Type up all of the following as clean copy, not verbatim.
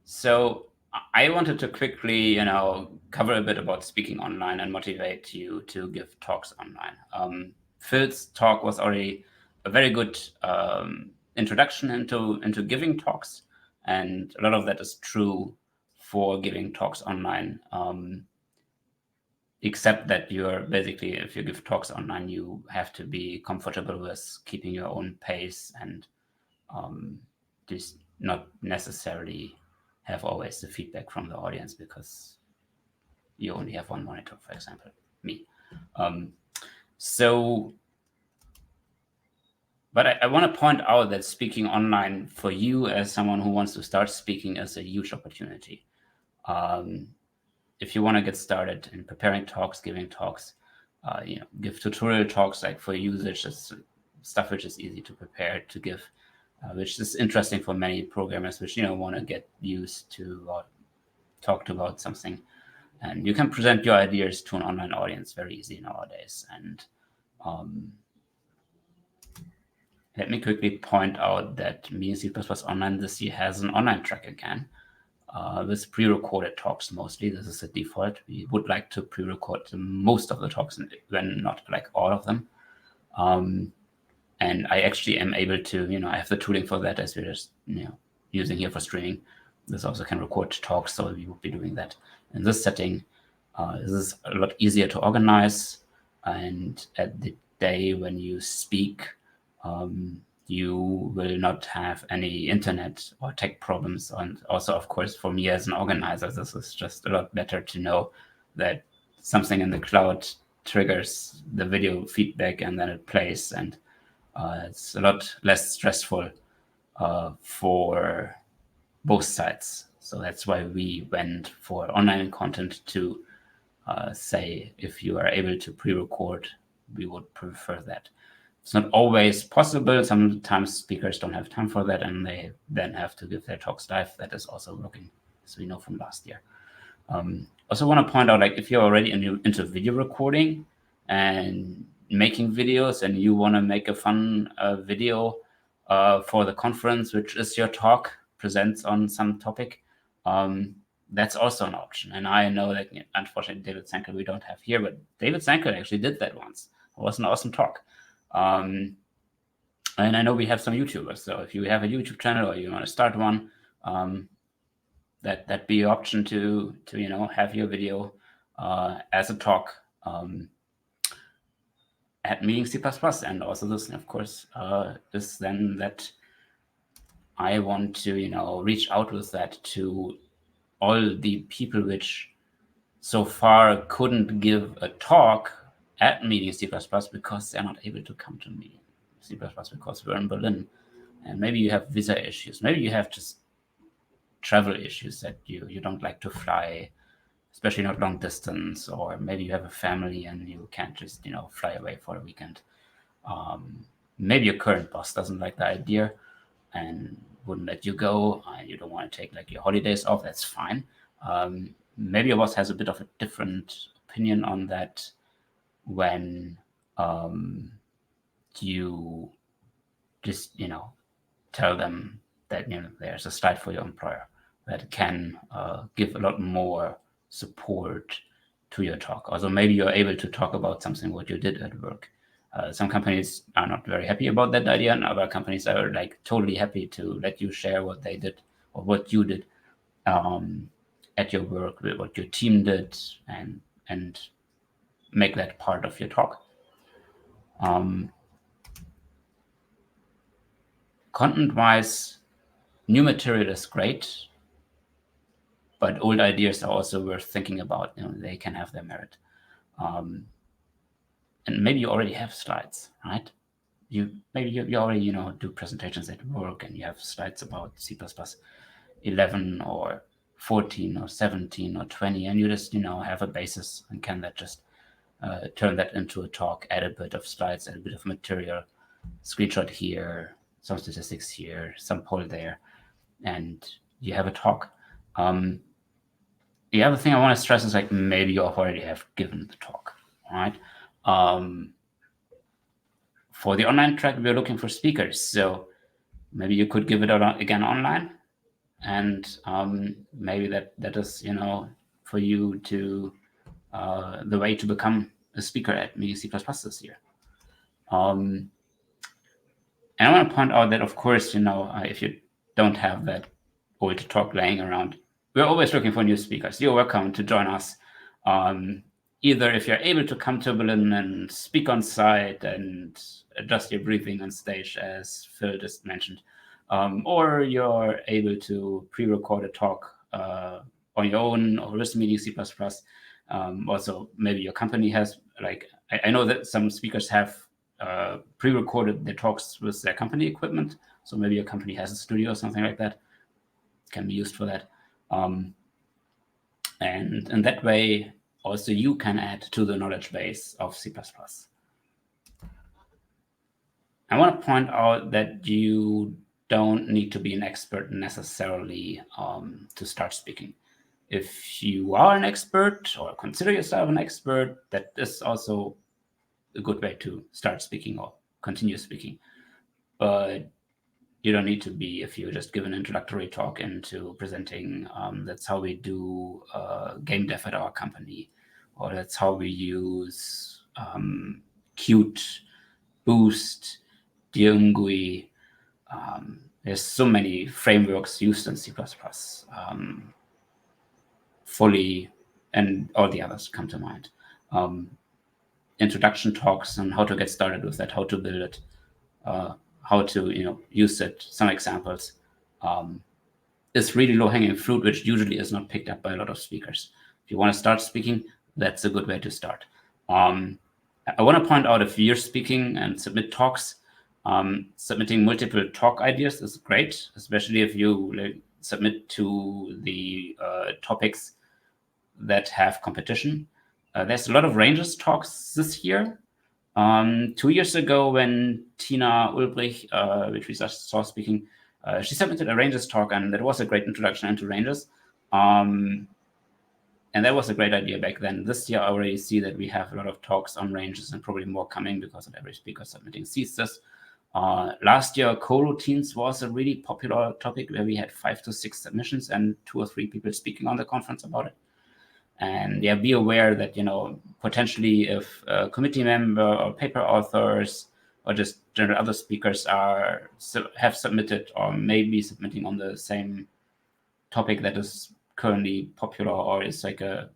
So I wanted to quickly, cover a bit about speaking online and motivate you to give talks online. Phil's talk was already a very good introduction into giving talks, and a lot of that is true for giving talks online. Except that you're basically, if you give talks online, you have to be comfortable with keeping your own pace and just not necessarily have always the feedback from the audience because you only have one monitor, for example, me. So, but I want to point out that speaking online for you as someone who wants to start speaking is a huge opportunity. If you want to get started in preparing talks, giving talks, give tutorial talks like for usage, stuff which is easy to prepare to give, which is interesting for many programmers which want to get used to or talk about something. And you can present your ideas to an online audience very easy nowadays. And let me quickly point out that Meeting C++ Online this year has an online track again. With pre-recorded talks mostly. This is the default. We would like to pre-record most of the talks, when not like all of them. And I actually am able to, I have the tooling for that as we're just, using here for streaming. This also can record talks, so we will be doing that in this setting. This is a lot easier to organize, and at the day when you speak, you will not have any internet or tech problems. And also, of course, for me as an organizer, this is just a lot better to know that something in the cloud triggers the video feedback and then it plays. And it's a lot less stressful for both sides. So that's why we went for online content to say if you are able to pre-record, we would prefer that. It's not always possible. Sometimes speakers don't have time for that, and they then have to give their talks live. That is also working, as we know from last year. Also want to point out, like, if you're already into video recording and making videos, and you want to make a fun video for the conference, which is your talk, presents on some topic, that's also an option. And I know that, unfortunately, David Sankel we don't have here, but David Sankel actually did that once. It was an awesome talk. And I know we have some YouTubers, so if you have a YouTube channel or you want to start one, that'd be an option to have your video as a talk at Meeting C++. And also this, of course, is then that I want to reach out with that to all the people which so far couldn't give a talk at Meeting C++ because they're not able to come to Meeting C++ because we're in Berlin. And maybe you have visa issues. Maybe you have just travel issues that you don't like to fly, especially not long distance, or maybe you have a family and you can't just fly away for a weekend. Maybe your current boss doesn't like the idea and wouldn't let you go, and you don't want to take like your holidays off. That's fine. Maybe your boss has a bit of a different opinion on that when you just tell them that there's a slide for your employer that can give a lot more support to your talk. Also, maybe you're able to talk about something what you did at work. Some companies are not very happy about that idea, and other companies are like totally happy to let you share what they did or what you did at your work, what your team did, and make that part of your talk. Content-wise, new material is great, but old ideas are also worth thinking about. They can have their merit. And maybe you already have slides, right? Maybe you already do presentations at work and you have slides about C++ 11 or 14 or 17 or 20, and you just have a basis and can that just turn that into a talk, add a bit of slides, add a bit of material, screenshot here, some statistics here, some poll there, and you have a talk. The other thing I want to stress is like maybe you already have given the talk, right? For the online track, we're looking for speakers, so maybe you could give it out again online, and maybe that is, for you to the way to become a speaker at Media C++ this year. And I want to point out that, of course, if you don't have that old talk laying around, we're always looking for new speakers. You're welcome to join us. Either if you're able to come to Berlin and speak on site and adjust your breathing on stage, as Phil just mentioned, or you're able to pre-record a talk on your own or with Media C++. Also, maybe your company has, like, I know that some speakers have pre-recorded their talks with their company equipment. So maybe your company has a studio or something like that. It can be used for that. And in that way, also you can add to the knowledge base of C++. I want to point out that you don't need to be an expert necessarily to start speaking. If you are an expert or consider yourself an expert, that is also a good way to start speaking or continue speaking. But you don't need to be if you just give an introductory talk into presenting. That's how we do game dev at our company, or that's how we use Qt, Boost, Diongui. There's so many frameworks used in C++. Fully, and all the others come to mind. Introduction talks on how to get started with that, how to build it, how to use it. Some examples. It's really low-hanging fruit, which usually is not picked up by a lot of speakers. If you want to start speaking, that's a good way to start. I want to point out, if you're speaking and submit talks, submitting multiple talk ideas is great, especially if you submit to the topics that have competition. There's a lot of Rangers talks this year. 2 years ago, when Tina Ulbrich, which we just saw speaking, she submitted a Rangers talk, and that was a great introduction into Rangers. And that was a great idea back then. This year, I already see that we have a lot of talks on Rangers, and probably more coming because of every speaker submitting sees this. Last year, coroutines was a really popular topic where we had 5 to 6 submissions and 2 or 3 people speaking on the conference about it. And yeah, be aware that, potentially if a committee member or paper authors or just general other speakers have submitted or may be submitting on the same topic that is currently popular or is like a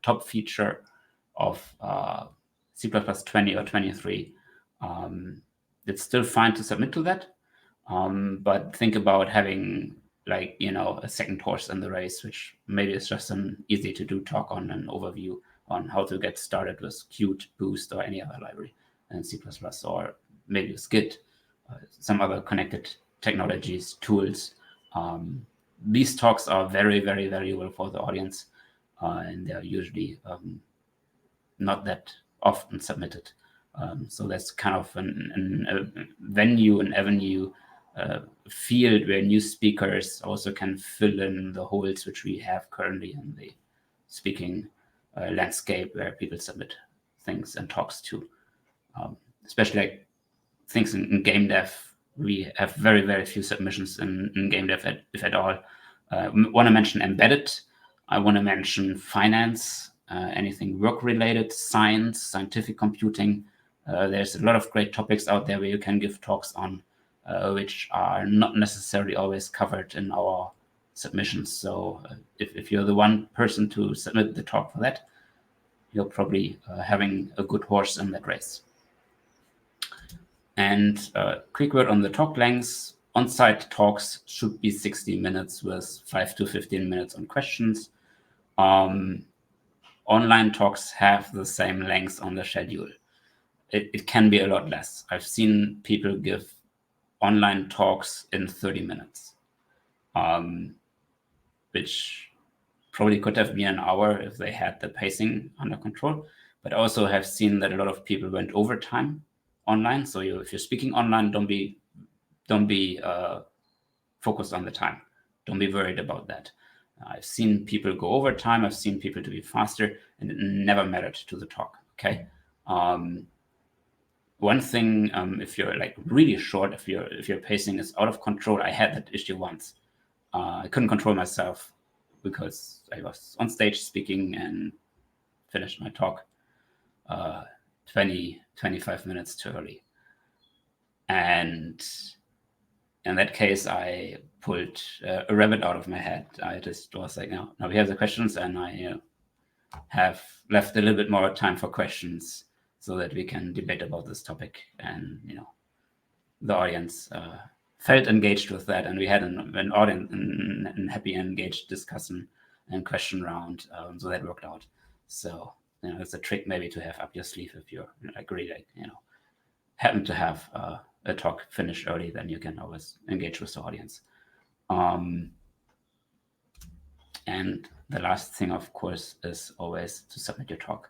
top feature of C++ 20 or 23, it's still fine to submit to that. But think about having a second horse in the race, which maybe is just an easy to do talk on an overview on how to get started with Qt, Boost, or any other library in C++, or maybe with Git, some other connected technologies, tools. These talks are very, very valuable for the audience, and they're usually not that often submitted. So that's kind of a venue, an avenue, field where new speakers also can fill in the holes which we have currently in the speaking landscape, where people submit things and talks to. Especially like things in game dev, we have very, very few submissions in game dev, if at all. I want to mention embedded. I want to mention finance, anything work-related, science, scientific computing. There's a lot of great topics out there where you can give talks on, which are not necessarily always covered in our submissions. So if you're the one person to submit the talk for that, you're probably having a good horse in that race. And quick word on the talk lengths. On-site talks should be 60 minutes with 5 to 15 minutes on questions. Online talks have the same length on the schedule. It can be a lot less. I've seen people give online talks in 30 minutes, which probably could have been an hour if they had the pacing under control. But I also have seen that a lot of people went overtime online. So if you're speaking online, don't be focused on the time. Don't be worried about that. I've seen people go overtime. I've seen people to be faster, and it never mattered to the talk. Okay. One thing, if you're like really short, if your pacing is out of control, I had that issue once. I couldn't control myself because I was on stage speaking and finished my talk 25 minutes too early. And in that case, I pulled a rabbit out of my head. I just was like, no, now we have the questions, and I have left a little bit more time for questions so that we can debate about this topic. And the audience felt engaged with that, and we had an audience and happy engaged discussion and question round, so that worked out. So it's a trick maybe to have up your sleeve if you're really happen to have a talk finish early, then you can always engage with the audience. And the last thing, of course, is always to submit your talk.